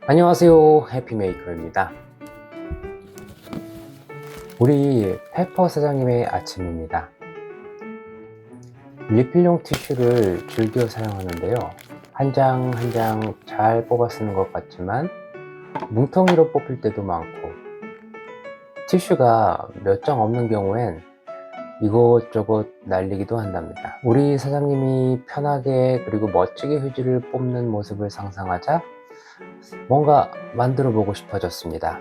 안녕하세요, 해피메이커입니다. 우리 페퍼 사장님의 아침입니다. 리필용 티슈를 즐겨 사용하는데요, 한 장 한 장 잘 뽑아 쓰는 것 같지만 뭉텅이로 뽑힐 때도 많고, 티슈가 몇 장 없는 경우엔 이곳저곳 날리기도 한답니다. 우리 사장님이 편하게 그리고 멋지게 휴지를 뽑는 모습을 상상하자 뭔가 만들어 보고 싶어졌습니다.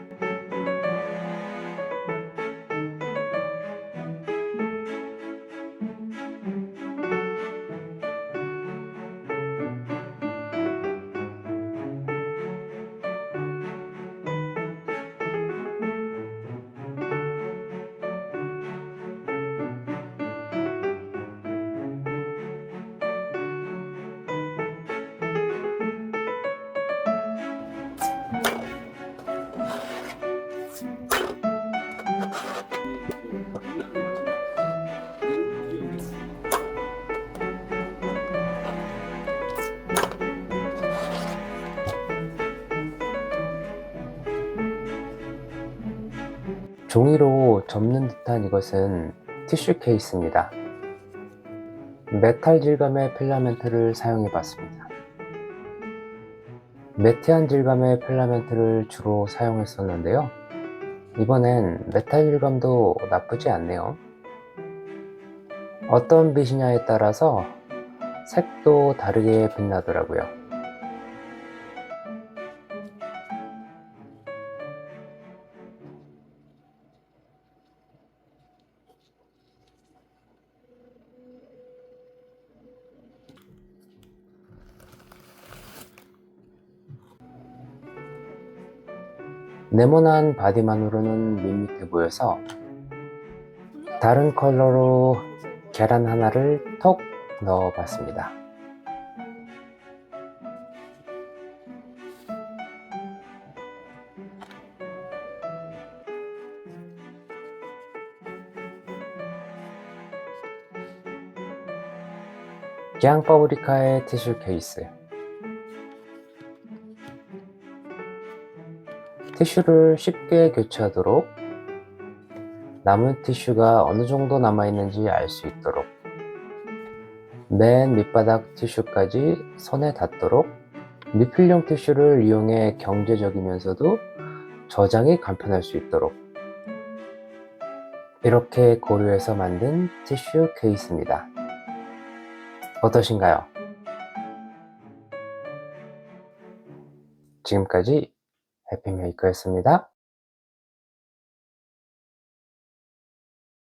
종이로 접는 듯한 이것은 티슈 케이스입니다. 메탈 질감의 필라멘트를 사용해 봤습니다. 매트한 질감의 필라멘트를 주로 사용했었는데요, 이번엔 메탈 질감도 나쁘지 않네요. 어떤 빛이냐에 따라서 색도 다르게 빛나더라고요. 네모난 바디만으로는 밋밋해 보여서 다른 컬러로 계란 하나를 톡 넣어 봤습니다. 짱파브리카의 티슈 케이스. 티슈를 쉽게 교체하도록, 남은 티슈가 어느 정도 남아있는지 알 수 있도록, 맨 밑바닥 티슈까지 손에 닿도록, 리필용 티슈를 이용해 경제적이면서도 저장이 간편할 수 있도록 이렇게 고려해서 만든 티슈 케이스입니다. 어떠신가요? 지금까지 해피메이커였습니다.